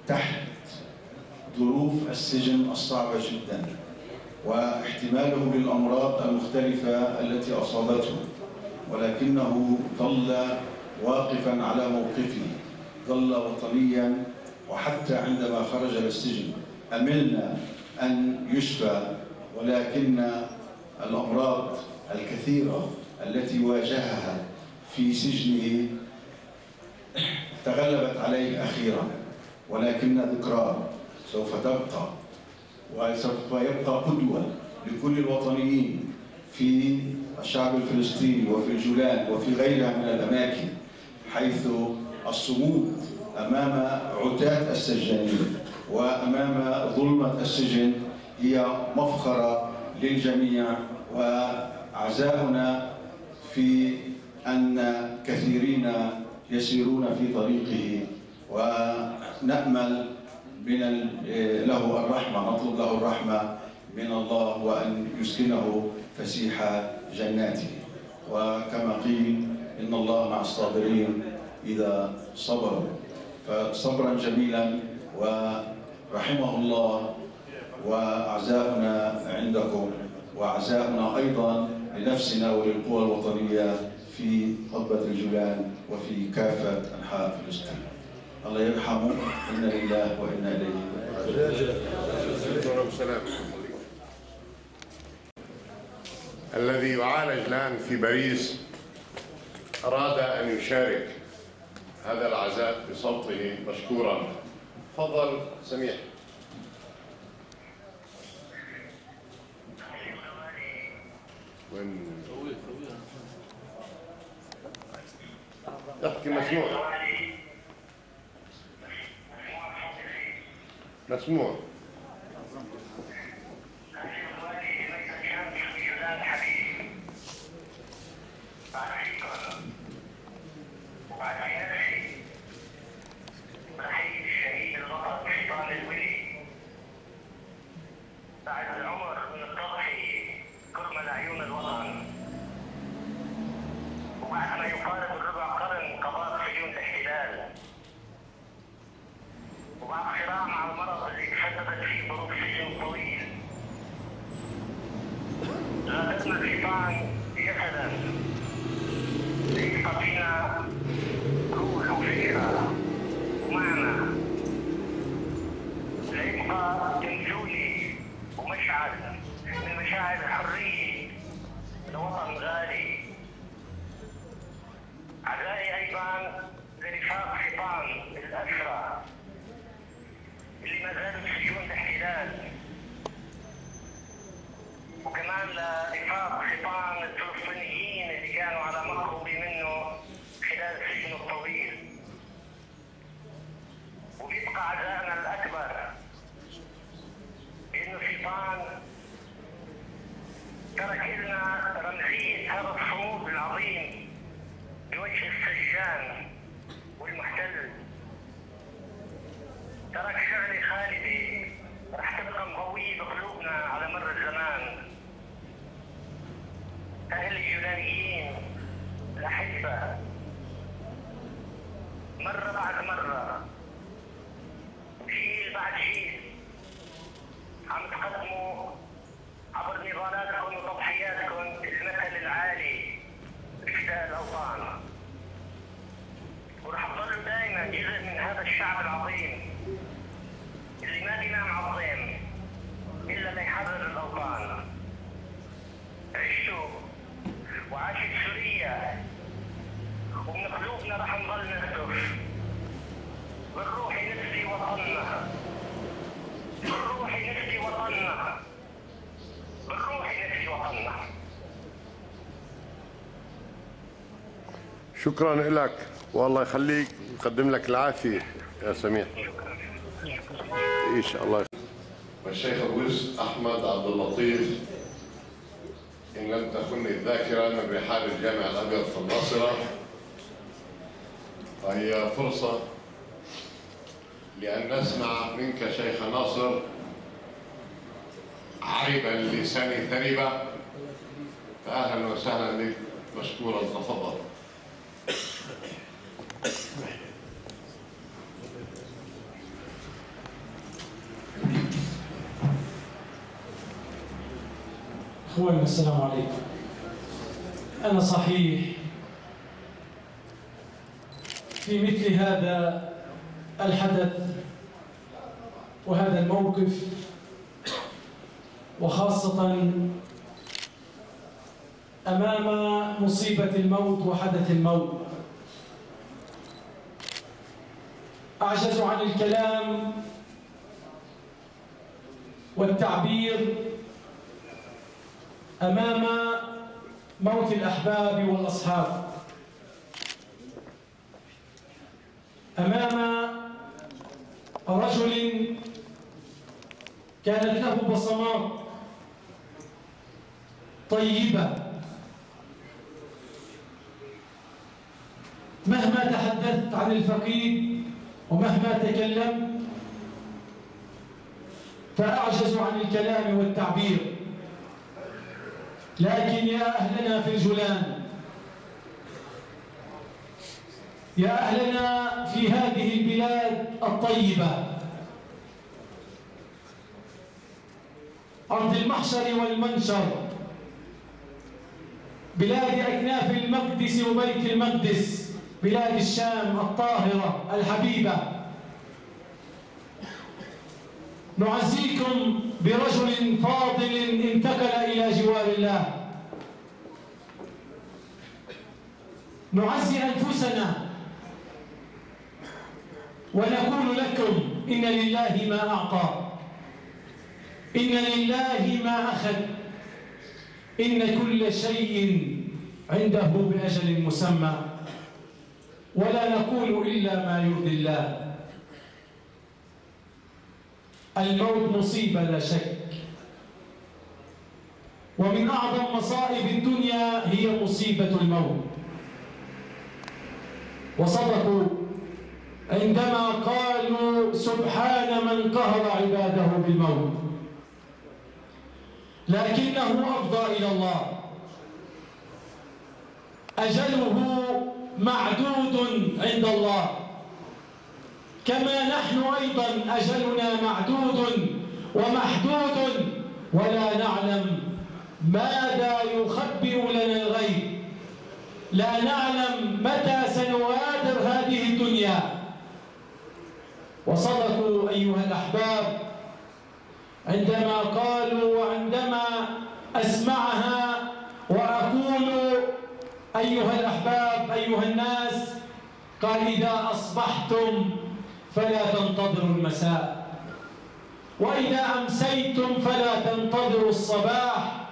تحت ظروف السجن الصعبة جدا واحتماله للأمراض المختلفة التي أصابته، ولكنه ظل واقفا على موقفه، ظل وطنيا. وحتى عندما خرج للسجن أملنا أن يشفى، ولكن الأمراض الكثيرة التي واجهها في سجنه تغلبت عليه أخيرا، ولكن ذكراه سوف تبقى وسوف يبقى قدوة لكل الوطنيين في الشعب الفلسطيني وفي الجولان وفي غيرها من الأماكن، حيث الصمود أمام عتاة السجانين وأمام ظلمة السجن هي مفخرة للجميع. وعزاؤنا في أن كثيرين يسيرون في طريقه، ونأمل له الرحمة، نطلب له الرحمة من الله وأن يسكنه فسيح جناته. وكما قيل إن الله مع الصابرين إذا صبروا، فصبرا جميلا ورحمه الله. وأعزاؤنا عندكم، وأعزاؤنا أيضا لنفسنا وللقوى الوطنية في قضبة الجولان وفي كافة أنحاء فلسطين. الله يرحمه، إنا لله وإنا إليه راجعون. الذي يعالج الآن في باريس أراد أن يشارك هذا العزاء بصوته مشكورا. تفضل سميح. وين احكي مسموع. مسموع. شكرا لك والله يخليك، يقدم لك العافية يا سميح. إن شاء الله. والشيخ الوز أحمد عبد اللطيف، إن لم تخني الذاكرة، من رحال الجامع الأبيض في الناصرة. فهي فرصة لأن نسمع منك شيخ ناصر عرب اللسان ثربة، فأهلا وسهلا بك، مشكورا، تفضل. إخواننا السلام عليكم. أنا صحيح في مثل هذا الحدث وهذا الموقف، وخاصة أمام مصيبة الموت وحدث الموت، أعجز عن الكلام والتعبير أمام موت الأحباب والأصحاب، أمام رجل كانت له بصمات طيبة، مهما تحدثت عن الفقيد ومهما تكلمت فأعجز عن الكلام والتعبير. لكن يا أهلنا في الجولان، يا أهلنا في هذه البلاد الطيبة، أرض المحشر والمنشر، بلاد أكناف المقدس وبيت المقدس، بلاد الشام الطاهرة الحبيبة، نعزيكم برجل فاضل انتقل إلى جوار الله. نعزي أنفسنا ونقول لكم إن لله ما أعطى، إن لله ما أخذ، إن كل شيء عنده بأجل مسمى، ولا نقول إلا ما يرضي الله. الموت مصيبة لا شك، ومن أعظم مصائب الدنيا هي مصيبة الموت. وصدقوا عندما قالوا سبحان من قهر عباده بالموت، لكنه أفضى إلى الله، أجله معدود عند الله، كما نحن أيضا أجلنا معدود ومحدود، ولا نعلم ماذا يخبئ لنا الغيب، لا نعلم متى سنغادر هذه الدنيا. وصدقوا أيها الأحباب عندما قالوا وعندما أسمعها وأقول أيها الأحباب أيها الناس، قال إذا أصبحتم فلا تنتظروا المساء، وإذا أمسيتم فلا تنتظروا الصباح،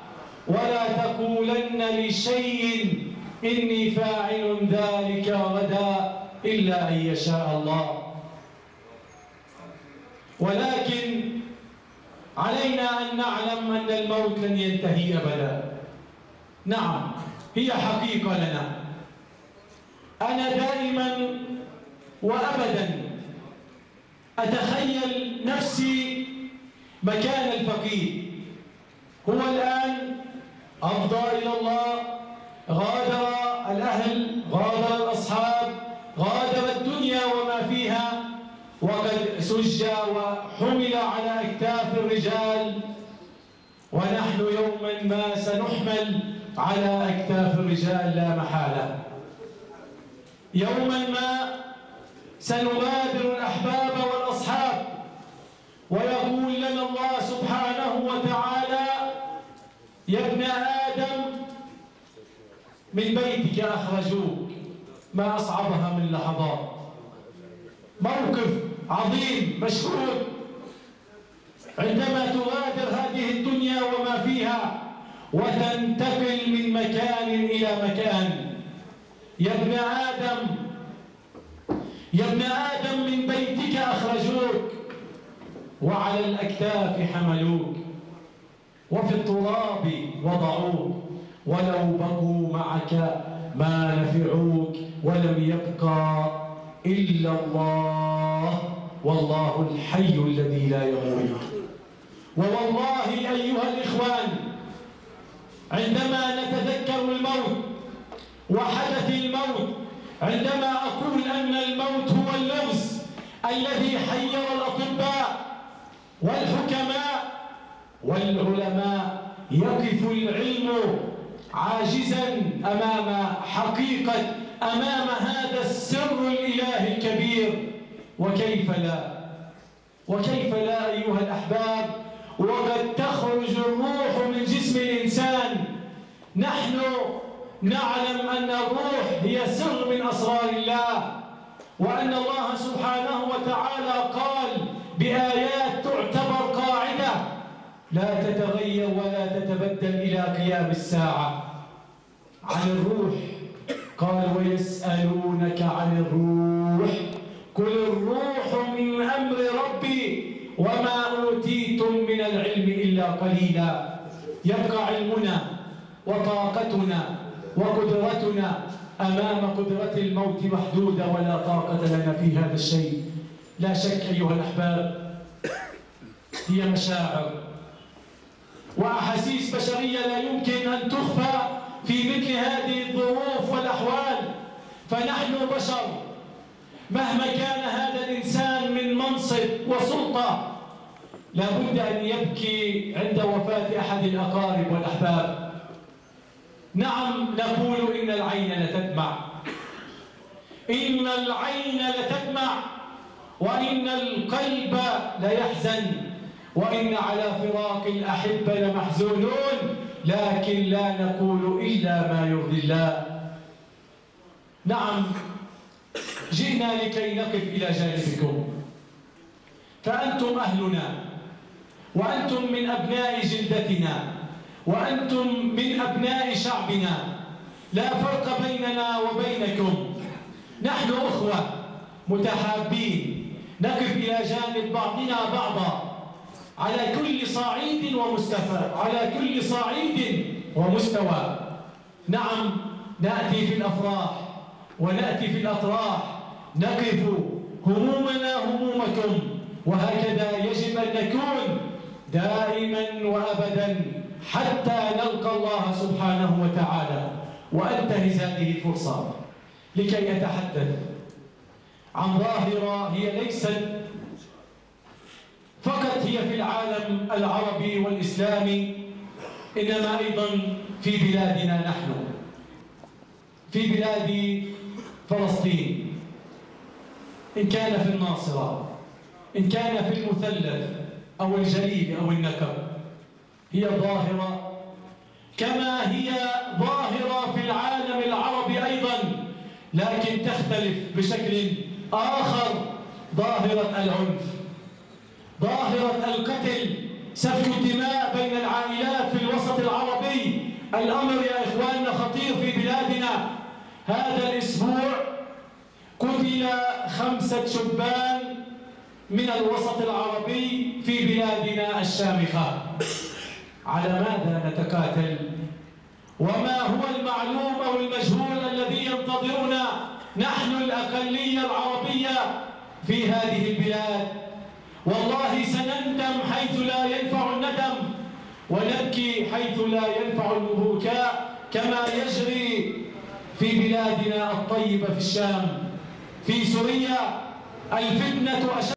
ولا تقولن لشيء إني فاعل ذلك غدا إلا أن يشاء الله. ولكن علينا أن نعلم أن الموت لن ينتهي أبدا. نعم، هي حقيقة لنا. أنا دائما وأبدا أتخيل نفسي مكان الفقيد، هو الآن أفضى إلى الله، غادر الأهل، غادر الأصحاب، غادر الدنيا وما فيها، وقد سج وحمل على أكتاف الرجال، ونحن يوما ما سنحمل على أكتاف الرجال لا محالة. يوما ما سنغادر الأحباب والأصحاب، ويقول لنا الله سبحانه وتعالى يا ابن آدم من بيتك أخرجوك، ما أصعبها من لحظات. موقف عظيم مشهود عندما تغادر هذه الدنيا وما فيها وتنتقل من مكان إلى مكان. يا ابن آدم، يا ابن آدم من بيتك أخرجوك، وعلى الأكتاف حملوك، وفي التراب وضعوك، ولو بقوا معك ما نفعوك، ولم يبقى إلا الله، والله الحي الذي لا يموت. ووالله أيها الإخوان عندما نتذكر الموت وحدث الموت، عندما أقول أن الموت هو اللغز الذي حير الأطباء والحكماء والعلماء يقف العلم عاجزا أمام حقيقة، أمام هذا السر الإلهي الكبير. وكيف لا؟ وكيف لا أيها الأحباب وقد تخرج الروح من جسم الإنسان؟ نحن نعلم أن الروح هي سر من أسرار الله، وأن الله سبحانه وتعالى قال بآيات تعتبر قاعدة لا تتغير ولا تتبدل إلى قيام الساعة. عن الروح قال ويسألونك عن الروح قل الروح من أمر ربي وما أوتيتم من العلم إلا قليلا. يبقى علمنا وطاقتنا وقدرتنا أمام قدرة الموت محدودة، ولا طاقة لنا في هذا الشيء. لا شك أيها الأحباب هي مشاعر وأحاسيس بشرية لا يمكن أن تخفى في مثل هذه الظروف والأحوال. فنحن بشر، مهما كان هذا الإنسان من منصب وسلطة لابد أن يبكي عند وفاة أحد الأقارب والأحباب. نعم نقول إن العين لتدمع، إن العين لتدمع، وإن القلب ليحزن، وإن على فراق الأحبة لمحزونون، لكن لا نقول إلا ما يرضي الله. نعم جئنا لكي نقف إلى جانبكم، فأنتم أهلنا، وأنتم من أبناء جلدتنا، وأنتم من أبناء شعبنا، لا فرق بيننا وبينكم. نحن أخوة متحابين نقف إلى جانب بعضنا بعضا على كل صعيد ومستوى، على كل صعيد ومستوى. نعم نأتي في الأفراح ونأتي في الأطراح، نقف همومنا همومكم، وهكذا يجب أن نكون دائما وأبدا حتى نلقى الله سبحانه وتعالى. وأنتهز هذه الفرصة لكي أتحدث عن ظاهرة هي ليست فقط هي في العالم العربي والإسلامي، إنما أيضا في بلادنا نحن، في بلاد فلسطين، إن كان في الناصرة، إن كان في المثلث أو الجليل أو النكب. هي ظاهرة كما هي ظاهرة في العالم العربي أيضا، لكن تختلف بشكل آخر. ظاهرة العنف، ظاهرة القتل، سفك الدماء بين العائلات في الوسط العربي. الأمر يا إخواننا خطير في بلادنا. هذا الأسبوع قتل 5 شبان من الوسط العربي في بلادنا الشامخة. على ماذا نتقاتل؟ وما هو المعلوم أو المجهول الذي ينتظرنا نحن الأقلية العربية في هذه البلاد؟ والله سنندم حيث لا ينفع الندم، ونبكي حيث لا ينفع البكاء، كما يجري في بلادنا الطيبة، في الشام، في سوريا. الفتنة أشد